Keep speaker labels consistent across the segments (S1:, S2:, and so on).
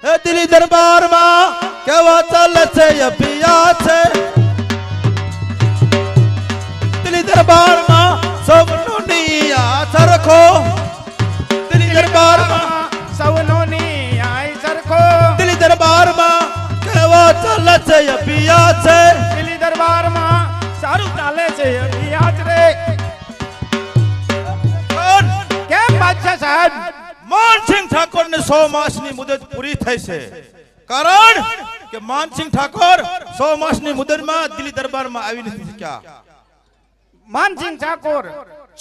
S1: એ દિલ્હી દરબારમાં કેવા ચાલે છે અભિયાન છે દિલ્હી દરબારમાં સૌનો નિયા સરખો દિલ્હી દરબારમાં
S2: સૌનો નિયા સરખો
S1: દિલ્હી દરબારમાં કેવા ચાલે છે અભિયાન છે
S2: દિલ્હી દરબારમાં સારું ચાલે છે અભિયાન રે કેમ બાદશાહ સાહેબ
S1: માનસિંહ ઠાકોર ને 100 માસની મુદત પૂરી થઈ છે કારણ કે માનસિંહ ઠાકોર 100 માસની મુદતમાં દિલ્હી દરબારમાં આવી નથી શક્યા
S2: માનસિંહ ઠાકોર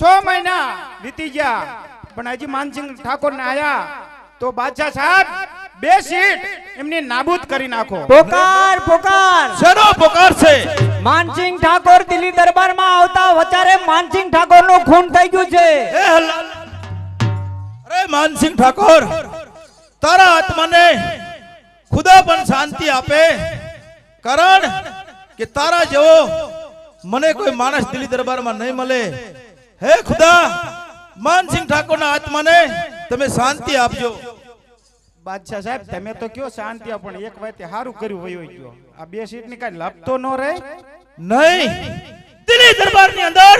S2: 6 મહિના વીતી ગયા પણ હજી માનસિંહ ઠાકોર ને આયા તો બાદશાહ સાહેબ 2 સીટ એમની નાબૂદ કરી નાખો
S3: પોકાર પોકાર
S1: શેનો પોકાર છે
S3: માનસિંહ ઠાકોર દિલ્હી દરબારમાં આવતા વચારે માનસિંહ ઠાકોર નું ખૂન થઈ ગયું છે
S1: એ હલાલ અરે માનસિંહ ઠાકોર તારા આત્માને ખુદા પણ શાંતિ આપે કારણ કે તારા જેવો મને કોઈ માણસ દિલ્હી દરબારમાં નહીં મળે હે ખુદા માનસિંહ ઠાકોરના આત્માને તમે શાંતિ આપજો
S2: બાદશાહ સાહેબ તમે તો કયો શાંતિ પણ એક વાત સારું કર્યું વયો ગયો આ 2 સીટ ની કઈ લપતો ન રહે
S1: નહીં દિલ્હી દરબારની અંદર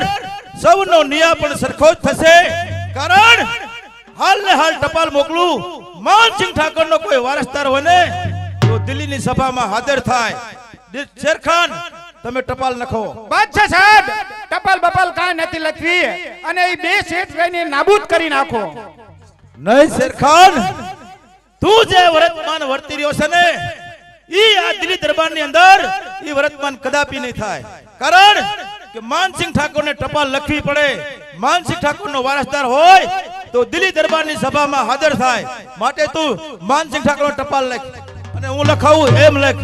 S1: સૌનો નિયા પણ સરખો જ થશે કારણ હાલ ને હાલ ટપાલ મોકલું માનસિંહ ઠાકોરનો કોઈ વારસદાર હોય ને તો દિલ્હીની સભામાં હાજર થાય શેરખાન તમે ટપાલ લખો
S2: બાદશાહ સાહેબ ટપાલ બપાલ કાંઈ નથી લખવી અને એ 2 સીટ લઈને નાબૂદ કરી નાખો
S1: નહીં શેરખાન તું જે વર્તમાન વર્તી રહ્યો છે ને ઈ આ દિલ્હી દરબારની અંદર ઈ વર્તમાન કદાપી નહીં થાય કારણ કે માનસિંહ ઠાકોરને ટપાલ લખવી પડે માનસિંહ ઠાકોરનો વારસદાર હોય તો દિલ્હી દરબારની સભામાં હાજર થાય માટે તું માનસિંહ ઠાકોરનો ટપાલ લખ અને હું લખાવું એમ લખ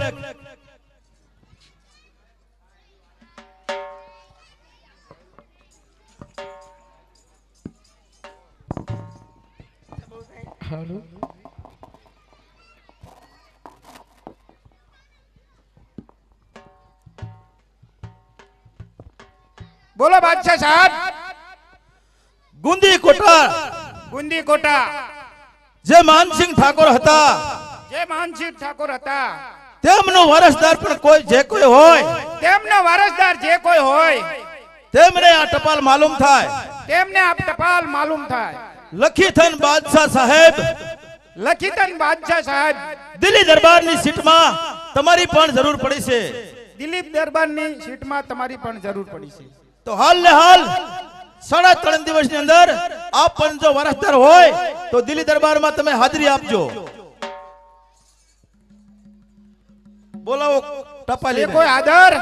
S2: બોલો બાદશાહ સાહેબ
S1: ગુંદી કોટા
S2: ગુંદી કોટા
S1: જે માનસિંહ ઠાકોર હતા
S2: જે માનસિંહ ઠાકોર હતા
S1: તેમનો વારસદાર પણ કોઈ જે કોઈ હોય
S2: તેમનો વારસદાર જે કોઈ હોય
S1: તેમને આ ટપાલ માલુમ થાય
S2: તેમને આ ટપાલ માલુમ થાય
S1: લખીથન બાદશાહ સાહેબ
S2: લખીતન બાદશાહ સાહેબ
S1: દિલ્હી દરબારની સીટમાં તમારી પણ જરૂર પડી છે
S2: દિલીપ દરબારની સીટમાં તમારી પણ જરૂર પડી છે
S1: તો હાલ ને હાલ 3.5 દિવસની અંદર આપ પણ જો વારસદાર હોય તો દિલ્હી દરબારમાં તમે હાજરી આપજો બોલાવો ટપાલી
S2: કોઈ આદર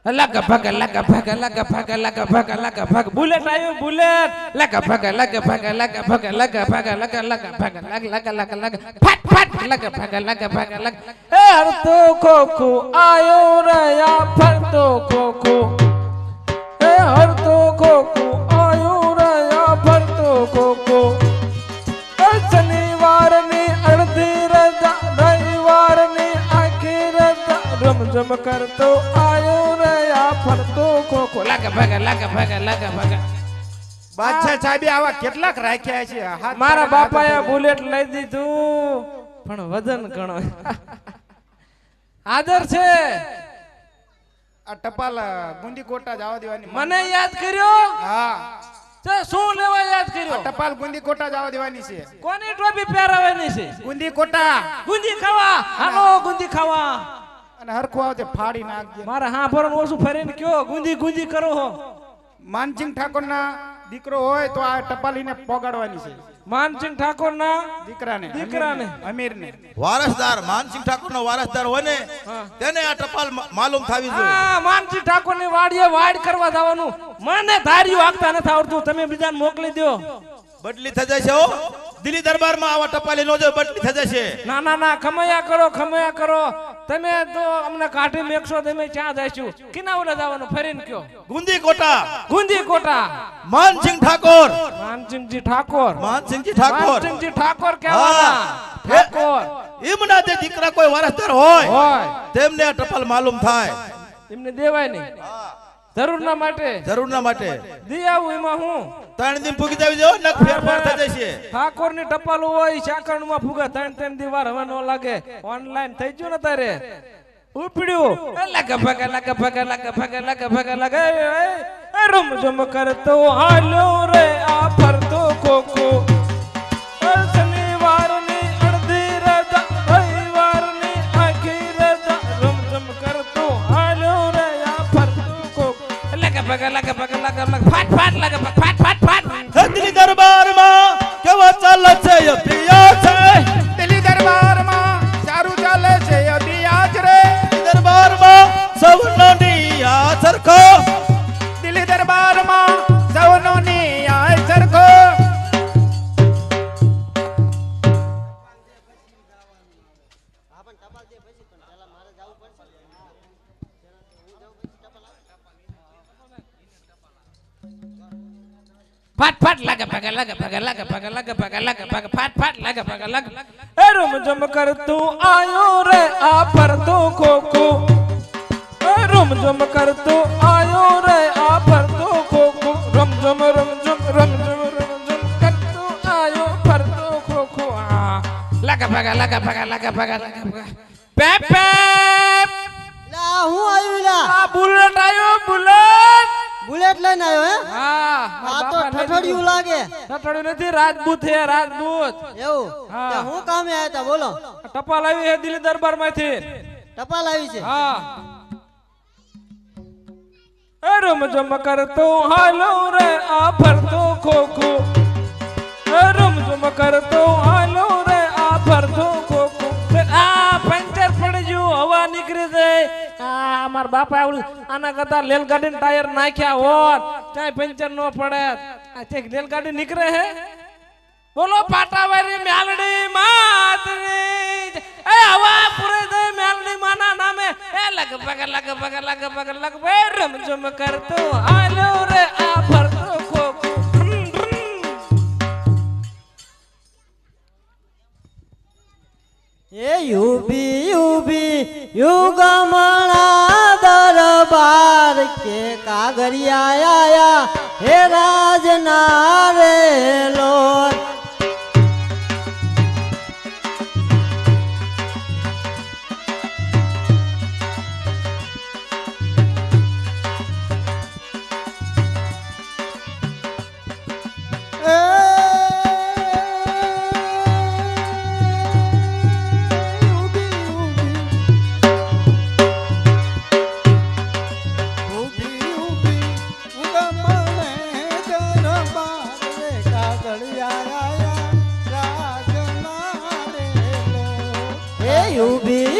S3: લગ ભગ લગ ભગ લગ ભગ લગ ભગ લગ ભગ બુલેટ આવ્યું બુલેટ લગ ભગ લગ ભગ લગ ભગ લગ ભગ લગ લગ ભગ લગ લગ લગ લગ ફટ ફટ લગ ભગ લગ ભગ લગ એ હરતો ખોખો આયો રયા ફરતો ખોખો એ હરતો ખોખો આયો રયા ફરતો ખોખો શનિવારની અડધી રજા રવિવારની આખી રજા રમઝમ કરતો આયો રયા ફરતો ખોખો લગ ભગ લગ ભગ લગ ભગ
S2: બાદશાહ સાહેબ આવા કેટલાક રાખ્યા છે
S3: મારા બાપાએ બુલેટ લઈ દીધું પણ વજન ઘણો આદર છે
S2: આ ટપાલ ગુંદી કોટા જવા દેવાની
S3: મને યાદ કર્યો
S2: હા
S3: તે શું લેવા યાદ કર્યો
S2: ટપાલ ગુંદી કોટા જવા દેવાની છે
S3: કોની ટોપી પહેરાવવાની છે
S2: ગુંદી કોટા
S3: ગુંજી ખાવા હાલો ગુંજી ખાવા
S2: અને હરખું આવતે ફાડી નાખજે
S3: મારા હા ભરણ ઓછું ફરીને કયો ગુંજી ગુંજી કરો હો
S2: માનસિંહ ઠાકોરના દીકરો હોય તો આ ટપાલીને પોગાડવાની છે
S3: માનસિંહ ઠાકોરના
S2: દીકરાને અમીરને
S1: વારસદાર માનસિંહ ઠાકોરનો વારસદાર હોય ને તેને આ ટપાલ માલુમ થાવી જોઈએ
S3: હા માનસિંહ ઠાકોરની વાડીએ વાડ કરવા જવાનું મને ધાર્યું આગતા નથી આવડતું તમે બીજાને મોકલી દો
S1: બદલી થઈ જાય છે હો દિલ્હી દરબારમાં આવા ટપાલી નો જો બદલી થઈ જશે
S3: ના ના ના ખમયા કરો તમે તો અમને કાઢી મેકશો તમે ક્યાં જઈશું કિના ઓલા જવાનું ફરીને કયો
S1: ગુંદી કોટા
S3: માનસિંહ ઠાકોર
S1: માનસિંહજી ઠાકોર
S3: કહેવાના ઠાકોર
S1: એમના જે દીકરા કોઈ વારસદાર હોય તેમને આ ટપાલ માલુમ થાય
S3: એમને દેવાય નહીં જરૂરના માટે
S1: જરૂરના માટે
S3: દી આવું એમાં હું
S1: 3 દિન પૂગી જાવી જો નક ફેરફાર થઈ જશે.
S3: ઠાકોર ની ટપાલું હોય ચાકણ માં ફુગા 3 દી વાર હવે નો લાગે ઓનલાઈન થઈ ગયું ને તારે ઉપડ્યું લગ ભગ રમ જમ કરતો હાલો રે આ ફરતો ખોખો શનિવાર ની અડધી રજા રવિવાર ની આખી રજા રમ જમ કરતો હાલો રે આ ફરતો ખોખો લગ ભગ ફાટ ફાટ લગ ભગ ફાટ ફાટ ફાટ
S1: દિલ્હી દરબારમાં કેવો ચાલે છે અભિયાન છે.
S2: દિલ્હી દરબારમાં સારું ચાલે છે અભિયાજ રે.
S1: દરબારમાં સૌનો નિયા સરખો.
S2: દિલ્હી દરબારમાં સૌનો ન્યાય સરખો.
S3: ફાટ ફાટ લગ ભગ ફાટ ફાટ લગ ભગ એ રમ જમ કરતું આયો રે આ ફરતો ખોખો એ રમ જમ કરતું આયો રે આ ફરતો ખોખો રમ જમ કરતું આયો ફરતો ખોખો લગ ભગ પે પે
S4: લા હું આવ્યું લા
S3: આ બુલેટ આયો બુલેટ
S4: બુલેટ લઈને આવ્યો હે
S3: હા
S4: આ તો ઠઠડિયું લાગે
S3: ઠઠડિયું નથી રાજપૂત હે રાજપૂત
S4: એવું
S3: હા.
S4: તે હું કામે આયા તા બોલો
S3: ટપાલ આવી હે દિલ્હી દરબાર માંથી
S4: ટપાલ આવી છે
S3: હા એ રમ જમ કરતો હાલો રે આ ફરતો ખોખો એ રમ જમ કરતો હાલો રે આ ફરતો ખોખો આ પંચર પડી ગયું હવા નીકળી જાય આ અમાર બાપા આવડું આના કરતા રેલગાડી ટાયર નાખ્યા હોત ચાય પંચર નો પડે આ તે રેલગાડી નીકળે હે બોલો પાટાવારી મેલડી માતની એ હવા પૂરે દે મેલડી માના નામે એ લગ ભગ રમ જમ કરતો હાલો રે આ ફરતો ખોખો
S4: એ યુબી યુગમણા દરબાર કે કાગરિયા આયા હે રાજના રે લોર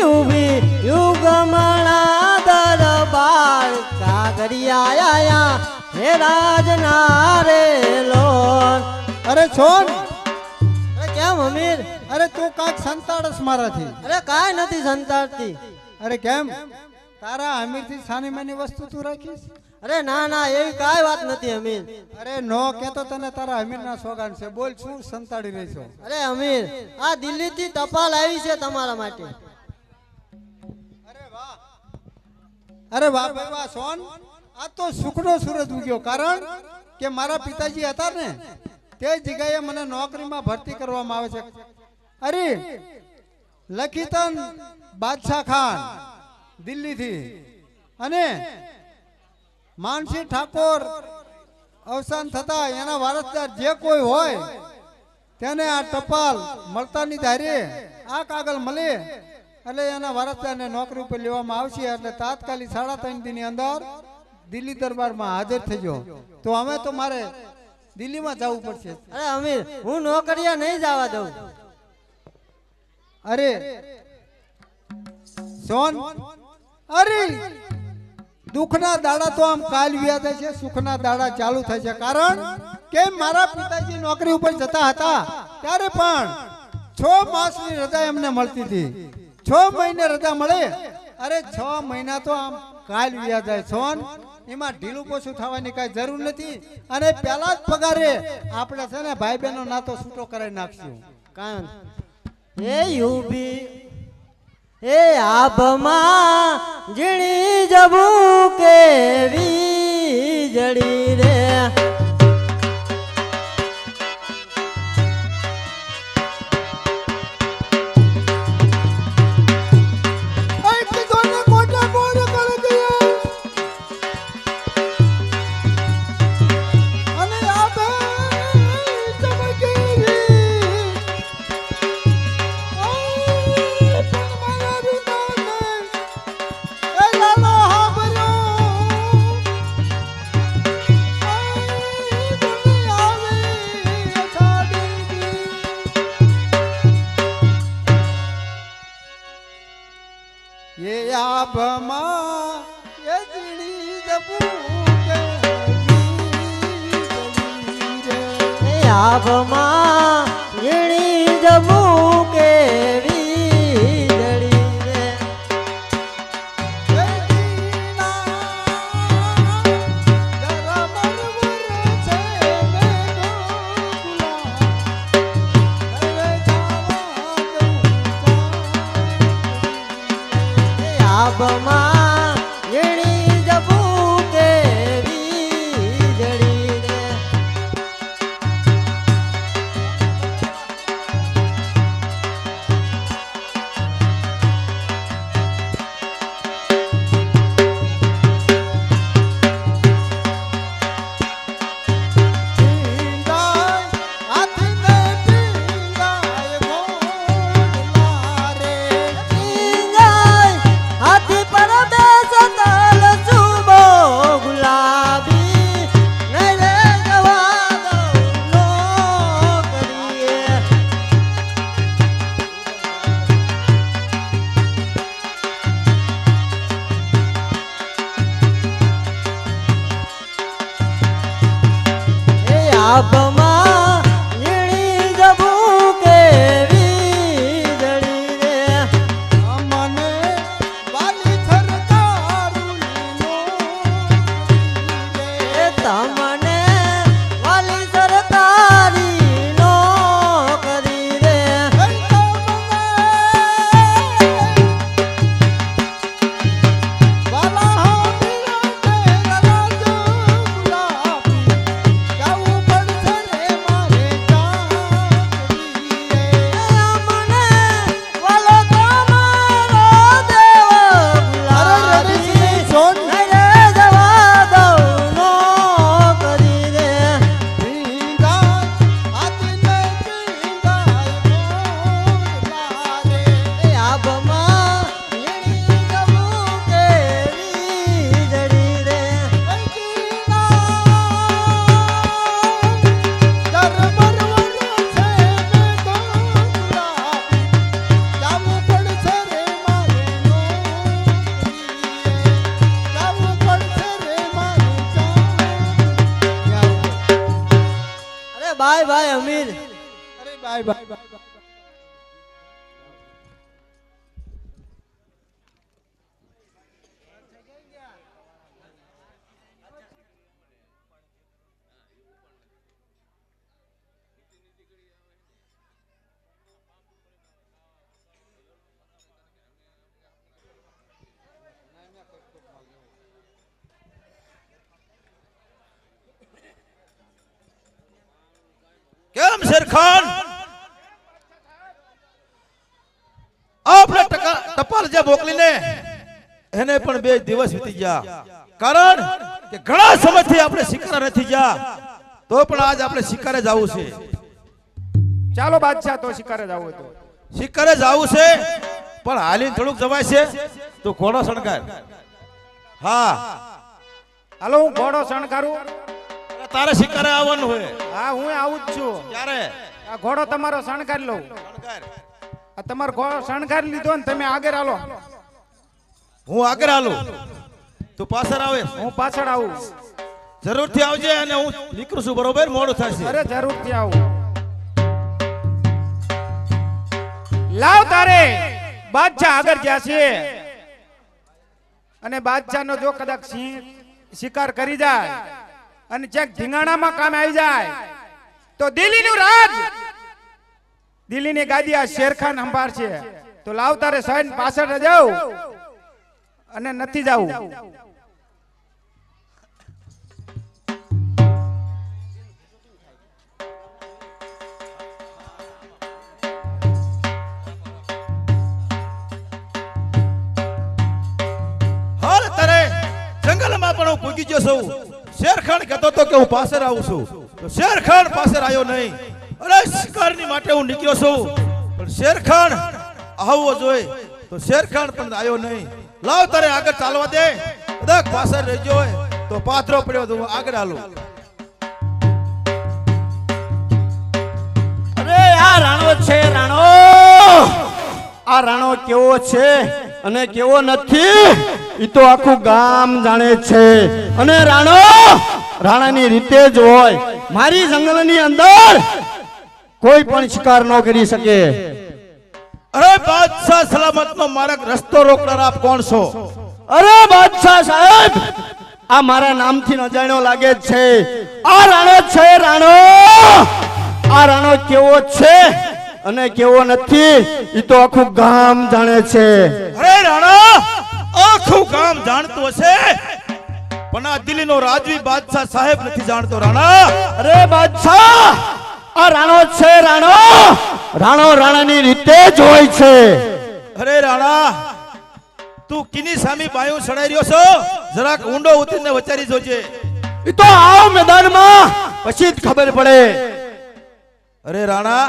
S4: યુબી યુગમણા દરબાર કાગરિયા આયા હે રાજના રે લોર
S5: અરે છોન
S4: અરે કેમ અમીર
S5: અરે તું કાંઈક સંતાડસ મારાથી.
S4: અરે કાંઈ નથી સંતાડતી
S5: અરે કેમ તારા અમીરથી સાની માની વસ્તુ તું રાખીશ?
S4: અરે ના ના એવી કાંઈ વાત નથી અમીર
S5: અરે નો કેતો તને તારા અમીરના સોગાન છે. બોલ શું સંતાડી રહી છો?
S4: અરે અમીર આ દિલ્હીથી ટપાલ આવી છે તમારા માટે
S5: અરે વાહ ભાઈ વાહ સોન, આ તો સુખનો સૂરજ ઉગ્યો. કારણ કે મારા પિતાજી હતા ને તે જગ્યાએ મને નોકરીમાં ભરતી કરવામાં આવે છે. અરે લખીતન બાદશાહ ખાન દિલ્હીથી અને માનસિંહ ઠાકોર અવસાન થતા એના વારસદાર જે કોઈ હોય તેને આ ટપાલ મળતાની ધારે આ કાગળ મળે એટલે એના વારસદારને નોકરી ઉપર લેવામાં આવશે. એટલે તાત્કાલિક 3.5 દિનની અંદર દિલ્હી દરબારમાં હાજર થજો. તો અમે તો મારે દિલ્હીમાં જવું પડશે.
S4: અરે અમીર હું નોકરીએ નહીં જવા દઉં.
S5: અરે સોન, અરે દુઃખના દાડા તો આમ કાલ વ્યાજ છે, સુખના દાડા ચાલુ થાય છે. કારણ કે મારા પિતાજી નોકરી ઉપર જતા હતા ત્યારે પણ 6 માસની રજા એમને મળતી હતી. 6 મહિને રજા મળે. અરે 6 મહિના તો આમ કાલ વ્યાજ જાય સોન. એમાં ઢીલું પોછું થવાની કઈ જરૂર નથી. અને પહેલા જ પગારે આપણે છે ને ભાઈ બહેનો નાતો છૂટો કરાવી નાખશું.
S4: કાંઈ એ યુબી એ આભમાં ઝીણી જબુ કેવી વીજળી રે
S5: આભમાં એ જીણી જબું કે
S4: આભમાં વીણી જબું કે વીજળી રે આભમાં વીણી જબું કે વીજળી રે હાથી પર બેસે તલ સુબો ગુલાબી નહીં રે જવા દઉં નોકરીએ એ આભમાં વીણી જબું કે વીજળી રે
S5: મને વાલી સરકારું
S4: એ તમને વાલી સરકારી નોકરી રે મને વાલો તમારો દેવ ગુલાબી નહીં રે જવા દઉં નોકરી રે એ આભમાં વીણી જબું કે વીજળી રે અરે બાય બાય અમીર
S5: અરે બાય બાય
S1: કેમ શેરખાન આપણે ટપાલ જે મોકલીને એને પણ 2 દિવસ વીતી ગયા કારણ કે ઘણા સમયથી આપણે શિકારે નથી ગયા તો પણ આજ આપણે શિકારે જવું છે
S2: ચાલો બાદશાહ તો શિકારે જાવ તો
S1: શિકારે જવું છે પણ હાલીને થોડુંક જવાય છે તો ઘોડો શણગાર હા
S2: હાલો હું ઘોડો શણગારું
S1: તારે શિકારે આવવાનું હોય
S2: હા હું આવું જ છું
S1: ક્યારે
S2: આ ઘોડો તમારો શણગારી લઉં
S1: શણગાર
S2: આ તમારો ઘોડો શણગારી લીધો ને તમે આગળ હાલો
S1: હું આગળ હાલું તું પાછળ આવે
S2: હું પાછળ આવું
S1: જરૂરથી આવજે અને હું નીકળું છું બરોબર મોડું થશે
S2: અરે જરૂરથી આવું લાવ તારે બાદશાહ આગળ ગયા છે અને બાદશાહનો જો કદાચ શિકાર કરી જાય અને ચેક ધીંગાણામાં કામ આવી જાય તો દિલ્હીનું રાજ દિલ્હીની ગાદી આ શેરખાન સંભાળશે તો લાવ તારે સૈન પાછળ જાવ અને નથી જાવું
S1: પોગી ગયો છું શેરખાન કહેતો તો કે હું પાછળ આવું છું તો શેરખાન પાછળ આવ્યો નહીં અરે શિકારની માટે હું નીકળ્યો છું પણ શેરખાન આવવો જોઈએ તો શેરખાન પણ આવ્યો નહીં લાવ તારે આગળ ચાલવા દે કદાચ પાછળ રહી ગયો હોય તો પાથરો પડ્યો તો હું આગળ હાલું
S6: અરે આ રાણો છે રાણો આ રાણો કેવો છે અને કેવો નથી ઈ તો આખું ગામ જાણે છે અને રાણો રાણાની રીતે જ હોય મારી જંગલની અંદર કોઈ પણ શિકાર ન કરી શકે
S1: અરે બાદશાહ સલામત નો માર્ગ રસ્તો રોકનાર આપ કોણ છો
S6: અરે બાદશાહ સાહેબ આ મારા નામથી અજાણ્યો લાગે છે આ રાણો છે રાણો આ રાણો કેવો છે અને કેવો નથી ઈ તો આખું ગામ જાણે છે
S1: અરે રાણા આખું ગામ જાણતું હશે પણ આ દિલ્હીનો રાજવી બાદશાહ સાહેબ નથી જાણતો રાણા
S6: અરે બાદશાહ આ રાણો છે રાણો રાણો રાણાની રીતે જ હોય છે
S1: અરે રાણા તું કિની સામી બાયું સડાઈ રહ્યો છો જરાક ઊંડો ઉતરીને વિચારી જોજે
S6: ઈ તો આવ મેદાનમાં પછી જ ખબર પડે
S1: અરે રાણા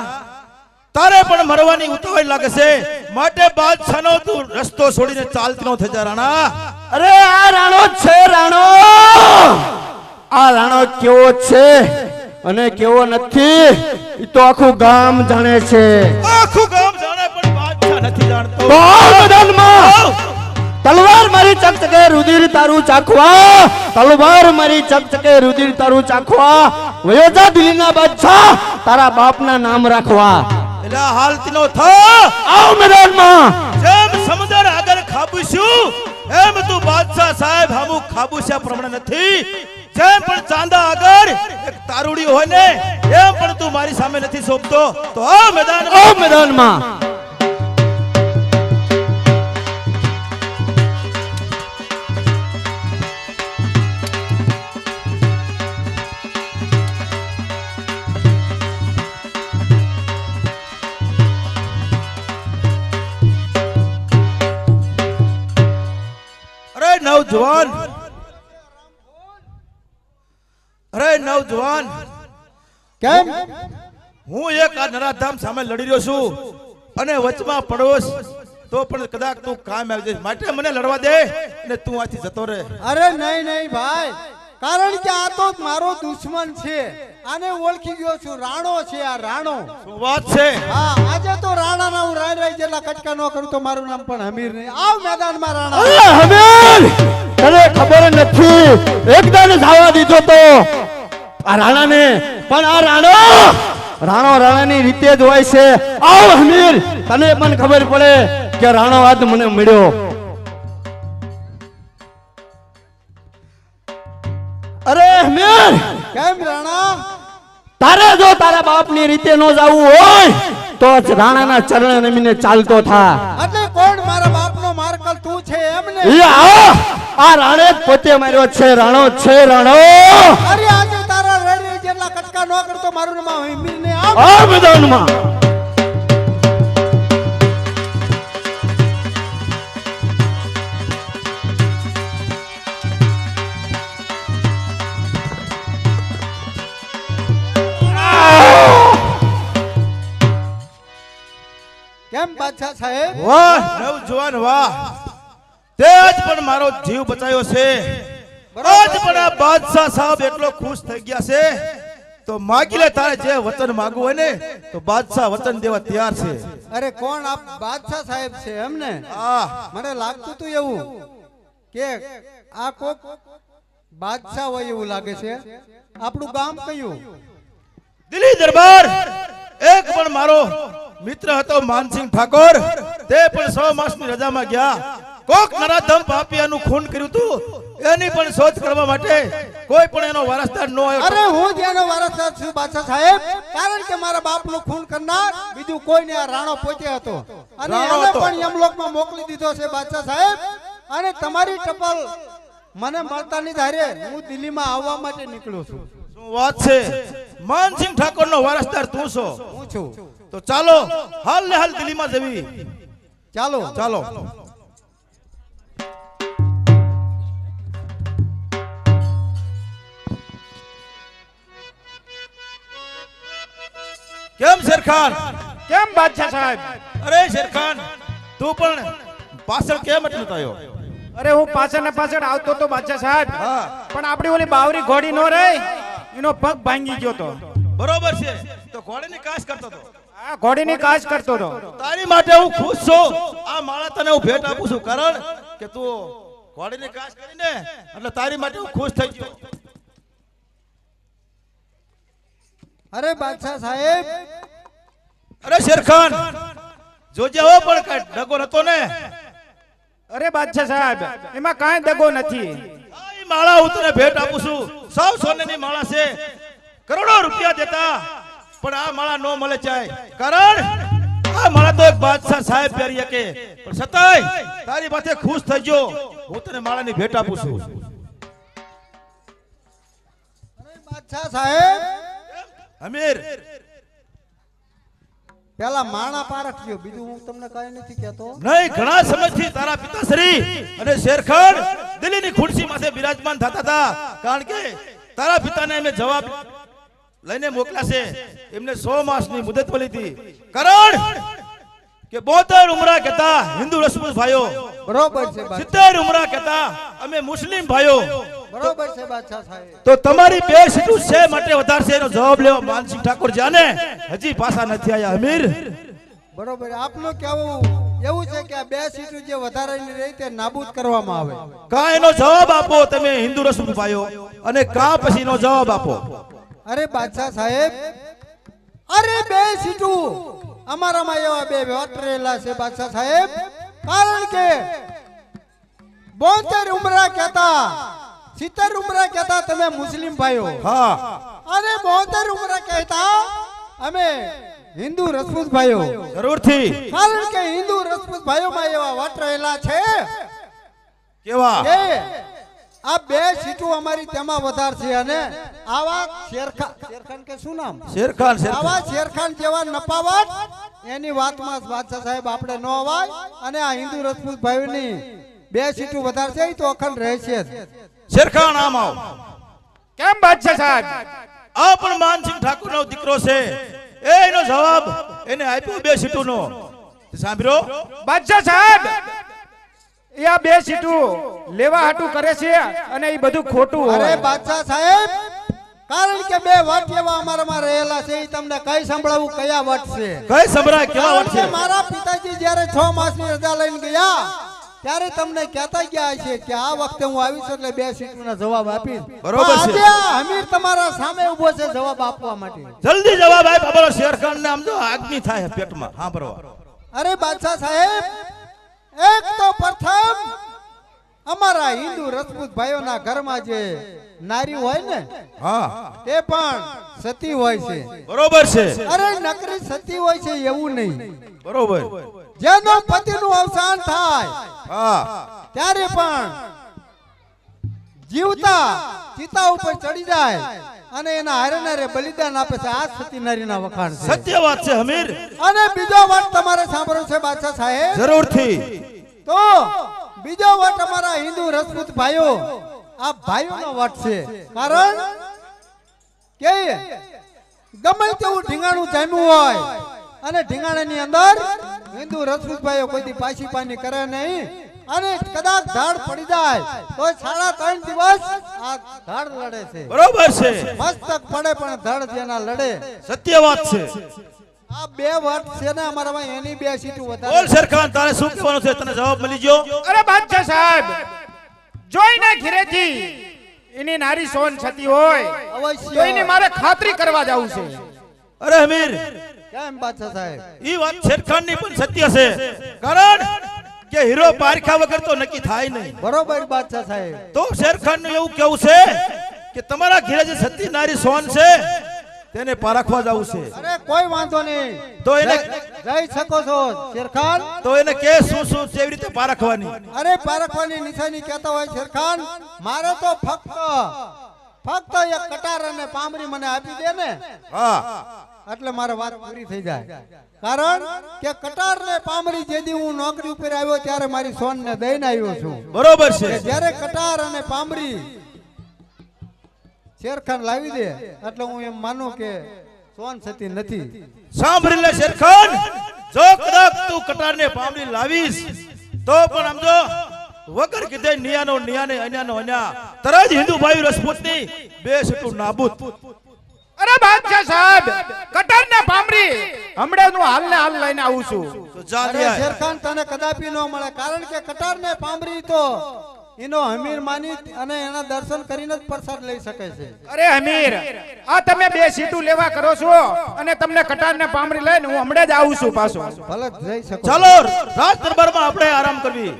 S1: તારે પણ મરવાની ઉતાવળ લાગે છે માટે બાદશાહનો તું રસ્તો છોડીને ચાલતી ન થઈ જા રાણા
S6: અરે આ રાણો છે રાણો આ રાણો કેવો છે અને કેવો નથી ઈ તો આખું ગામ જાણે છે
S1: આખું ગામ જાણે પણ બાદશાહ નથી જાણતો
S6: તો આવ મેદાનમાં તલવાર મારી ચકચકે રુધિર તારું ચાખવા તલવાર મારી ચકચકે રુધિર તારું ચાખવા વયો જા દિલ્હીના બાદશાહ તારા બાપના નામ રાખવા
S1: એટલે હાલતી નો થા
S6: આવ મેદાનમાં
S1: જેમ સમુદ્ર આગળ ખાબુસ્યું એમ તું બાદશાહ સાહેબ હામુ ખાબુસ્યા પ્રમાણે નથી જેમ પણ ચાંદા આગળ એક તારુડી હોય ને એમ પણ તું મારી સામે નથી સોંપતો તો આ
S6: મેદાનમાં
S1: નવજવાન અરે નવજવાન
S5: કેમ
S1: હું એક આ નરાધામ સામે લડી રહ્યો છું અને વચમાં પડોશ તો પણ કદાચ તું કામ આવી જઈશ માટે મને લડવા દે અને તું આથી જતો રહે
S5: અરે નહીં નહીં ભાઈ કારણ કે આ તો મારો દુશ્મન છે આને ઓળખી ગયો છું રાણો છે આ રાણો
S1: શું વાત છે
S5: હા આજે તો રાણાના હું રાય રાય જેટલા કટકા ન કરું તો મારું નામ પણ હમીર નહીં આવ મેદાનમાં રાણા
S6: અરે હમીર તને ખબર નથી એકદમ જવા દીધો તો આ રાણાને પણ આ રાણો રાણાની રીતે જ હોય છે આવ હમીર તને પણ ખબર પડે કે રાણો આજ મને મળ્યો અરે હમીર
S5: કેમ રાણા
S6: તારે જો તારા બાપની રીતે નો જાવું હોય તો જ રાણાના ચરણે નમીને ચાલતો થા
S5: એટલે કોણ મારા બાપનો માર્કલ તું છે એમને
S6: આ રાણે જ પોતે માર્યો છે રાણો છે રાણો
S5: અરે આજે તારા રેડી જેટલા કટકા ન કરતો મારું નામ હમીર ને
S6: આ મેદાનમાં
S5: કેમ બાદશાહ સાહેબ
S1: વાહ નવજવાન વાહ તેજ પણ મારો જીવ બચાયો છે આજ પણ આ બાદશાહ સાહેબ એટલો ખુશ થઈ ગયા છે તો માગી લે તારે જે વચન માંગવું હોય ને તો બાદશાહ વચન દેવા તૈયાર છે
S5: અરે કોણ આપ બાદશાહ સાહેબ છે એમને
S1: આ
S5: મને લાગતું તું એવું કે આ કોક બાદશાહ હોય એવું લાગે છે આપણું ગામ કયું
S1: દિલ્હી દરબાર એક પણ મારો મિત્ર હતો માનસિંહ ઠાકોર તે પણ 6 માસની રજામાં ગયા કોક નરાધમ પાપિયાનું ખૂન કર્યું હતું એની પણ શોધ કરવા માટે કોઈ પણ એનો વારસદાર ન આવ્યો
S5: અરે હું ત્યાંનો વારસદાર છું બાદશાહ સાહેબ કારણ કે મારા બાપનું ખૂન કરનાર બીજું કોઈ ને આ રાણો પોતે હતો અને
S1: રાણો
S5: એને
S1: હતો.
S5: પણ યમલોકમાં મોકલી દીધો છે બાદશાહ સાહેબ અને તમારી ટપાલ મને મળતાની ધારે હું દિલ્હીમાં આવવા માટે નીકળ્યો છું
S1: શું વાત છે માનસિંહ ઠાકોરનો વારસદાર તું છો
S5: હું છું
S1: તો ચાલો હાલ ને હાલ દિલ્હીમાં જવી
S5: ચાલો
S1: ચાલો કેમ શેરખાન?
S2: કેમ બાદશાહ સાહેબ?
S1: અરે શેરખાન, તું પણ પાછળ કેમ એટલો થયો?
S2: અરે હું પાછળ ને પાછળ આવતો તો બાદશાહ સાહેબ,
S1: હા.
S2: પણ આપણી ઓલી બાવરી ઘોડી નો રહી, એનો પગ ભાંગી ગયો તો.
S1: બરોબર છે, તો ઘોડીની કાશ કરતો હતો.
S2: આ ઘોડીની કાચ કરતો તો.
S1: તારી માટે હું ખુશ છું. આ માળા તને હું ભેટ આપું છું, કારણ કે તું ઘોડીની કાશ કરીને એટલે તારી માટે હું ખુશ થઈ ગયો.
S5: અરે બાદશાહ સાહેબ,
S1: અરે શેરખાન, જોજે હો, પણ કઈ ડગો નતો ને?
S2: અરે બાદશાહ સાહેબ, એમાં કાંઈ દગો નથી.
S1: આ ઈ માળા હું તને ભેટ આપું છું. સાવ સોનાની માળા છે, કરોડો રૂપિયા દેતા પણ આ માળા નો મળે જાય, કારણ આ માળા તો એક બાદશાહ સાહેબ પહેરી શકે. પણ છતાંય તારી પાસે ખુશ થઈ ગયો, હું તને માળાની ભેટ આપું છું.
S5: અરે બાદશાહ સાહેબ,
S1: અમીર,
S5: પેલા માણા પારખજો, બીજું હું તમને કઈ નથી કહેતો.
S1: નહીં, ઘણા સમયથી તારા પિતાશ્રી અને શેરખાન દિલ્હીની ખુરશી માથે બિરાજમાન થતા હતા, કારણ કે તારા પિતાને અમે જવાબ લઈને મોકલ્યા છે. એમને 100 માસની મુદત મળી હતી, કારણ કે 72 ઉમરા કહેતા હિન્દુ રસપૂત ભાઈઓ,
S5: બરોબર છે બાદશાહ,
S1: 70 ઉમરા કહેતા અમે મુસ્લિમ ભાઈઓ.
S5: બરોબર છે બાદશાહ સાહેબ.
S1: તો તમારી બે સીટું છે માટે વધારશે, એનો જવાબ લેવા માનસિંહ ઠાકોર જાને હજી પાછા નથી આયા. અમીર,
S5: બરોબર, આપનું કેવું એવું છે કે આ બે સીટો જે વધારાની રહી તે નાબૂદ કરવામાં આવે.
S1: કા એનો જવાબ આપો તમે હિન્દુ રસપૂત ભાઈઓ, અને કા પછીનો જવાબ આપો.
S5: અરે બાદશાહ સાહેબ, અરે બે સીટો અમારામાં એવા બે વટરેલા છે બાદશાહ સાહેબ, કારણ કે 72 ઉમરા કહેતા 70 ઉમરા કહેતા તમે મુસ્લિમ ભાઈઓ,
S1: હા,
S5: અને 72 ઉમરા કહેતા અમે હિન્દુ રસપૂત ભાઈઓ,
S1: જરૂરથી.
S5: કારણ કે હિન્દુ રસપૂત ભાઈઓમાં એવા વટરેલા છે
S1: કેવા?
S5: કે આ બે સીટો અમારી તેમાં વધાર છે, અને આવા શેરખાન કે શું નામ,
S1: શેરખાન,
S5: આવા શેરખાન જેવા નપાવટ એની વાતમાં બાદશાહ સાહેબ આપણે ન અવાય, અને આ હિન્દુ રસપૂત ભાઈઓની બે સીટો વધાર છે એ તો અખંડ રહેશે જ.
S1: શેરખાન આમ આવ.
S2: કેમ બાદશાહ સાહેબ?
S1: આ પણ માનસિંહ ઠાકોરનો દીકરો છે, એનો જવાબ એને આપ્યો બે સીટોનો. સાંભળ્યો
S2: બાદશાહ સાહેબ, એ આ બે સીટું લેવા હાટું કરે છે, અને એ બધું ખોટું
S5: અરે
S2: હોય.
S5: બાદશાહ સાહેબ, કારણ કે બે વટ એવા અમારામાં રહેલા છે, એ તમને કઈ સંભળાવું કયા વટ છે?
S1: કઈ સંભળાય કેવા
S5: કારણ
S1: વટ
S5: કે
S1: છે?
S5: મારા પિતાજી જ્યારે 6 માસની રજા લઈને ગયા ત્યારે તમને કહેતા ગયા છે કે આ વખતે હું આવીશ એટલે બે સીટોના જવાબ આપીશ.
S1: બરોબર છે.
S5: આજે આ અમીર તમારા સામે ઊભો છે જવાબ આપવા માટે.
S1: જલ્દી જવાબ આપ. આપણો શેરખાન ને આમ તો આગની થાય પેટમાં. હા, બરોબર.
S5: અરે બાદશાહ સાહેબ, એક તો પ્રથમ અમારા હિન્દુ રજપૂત ભાઈઓના ઘરમાં જે નારી હોય ને
S1: હા,
S5: તે પણ સતી હોય છે.
S1: બરોબર છે.
S5: અરે નકરી સતી હોય છે એવું નહીં,
S1: બરોબર.
S5: જેનો પતિનું અવસાન થાય
S1: હા,
S5: ત્યારે પણ જીવતા ચિતા ઉપર ચડી જાય અને એના હારે બલિદાન આપે છે. આ સતી નારીના વખાણ છે.
S1: સત્ય વાત છે અમીર.
S5: અને બીજો વાત તમારે સાંભળવું છે બાદશાહ સાહેબ,
S1: જરૂરથી.
S5: તો બીજો વટ અમારા હિન્દુ રજપૂત ભાઈઓ, આ ભાઈઓનો વટ છે, કારણ કે ગમે તેવું ઢીંગાણું જામ્યું હોય અને ઢીંગાણાની અંદર હિન્દુ રજપૂત ભાઈઓ કોઈ પાછી પાની કરે નહીં, અને કદાચ ધાડ પડી જાય તો 3.5 દિવસ આ ધાડ લડે છે.
S1: બરોબર છે.
S5: મસ્તક પડે પણ ધડ જેના લડે.
S1: સત્ય વાત છે.
S5: આ બે વટ છે ને અમારામાં, એની બે સીટો
S1: બોલ
S5: વધારે.
S1: શેરખાન, તારે શું કહેવાનું છે? તને જવાબ મળી ગયો?
S2: અરે બાદશાહ સાહેબ, જોઈને ઘરેથી એની નારી સોન છતી હોય
S5: અવશ્ય.
S2: તો એની મારે ખાતરી કરવા જવું છે.
S1: અરે અમીર,
S5: કેમ બાદશાહ સાહેબ?
S1: ઈ વાત શેરખાન ની પણ સત્ય છે, કારણ કે હીરો પારખા વગર તો નક્કી થાય નહીં.
S5: બરોબર બાદશાહ સાહેબ.
S1: તો શેરખાન નું એવું કેવું છે કે તમારા ઘરે જે સતી નારી સોન છે તેને પારખવા જવું છે.
S5: અરે કોઈ વાંધો નહીં,
S1: તો એને
S5: જઈ શકો છો શેરખાન.
S1: તો એને કે શું શું કેવી રીતે પારખવાની?
S5: અરે પારખવાની નિશાની કહેતા હોય શેરખાન, મારે તો ફક્ત એક કટાર અને પામરી મને આપી દે ને
S1: હા,
S5: એટલે મારે વાત પૂરી થઈ જાય. કારણ કે કટાર ને પામરી જેદી હું નોકરી ઉપર આવ્યો ત્યારે મારી સોન ને દઈને આવ્યો છું.
S1: બરોબર છે.
S5: કે જ્યારે કટાર અને પામરી શેરખાન લાવી દે એટલે હું એમ માનું કે સોન સતી નથી.
S1: સાંભળી લે શેરખાન, જો કદાચ તું કટારને પામડી લાવીશ તો પણ સમજો વગર કીધે નિયાનો નિયાને અન્યાનો અન્યા તરત હિન્દુ ભાઈ રસપૂતની બે સટું નાબૂદ.
S2: અરે બાદશાહ સાહેબ, કટાર ને પામરી હમણાં હું હાલ ને હાલ લઈને આવું છું.
S1: તો જા
S5: અરે
S1: લઈ આય.
S5: શેરખાન તને કદાપી ન મળે, કારણ કે કટાર ને પામરી તો એનો હમીર માની અને એના દર્શન કરીને જ પ્રસાદ લઈ શકે છે.
S2: અરે અમીર, આ તમે બે સીટું લેવા કરો છો અને તમને કટાર ને પામરી લઈને હું હમણાં જ આવું છું પાછો.
S5: ભલે જઈ શકો.
S1: ચાલો રાજ દરબારમાં આપણે આરામ કરવી.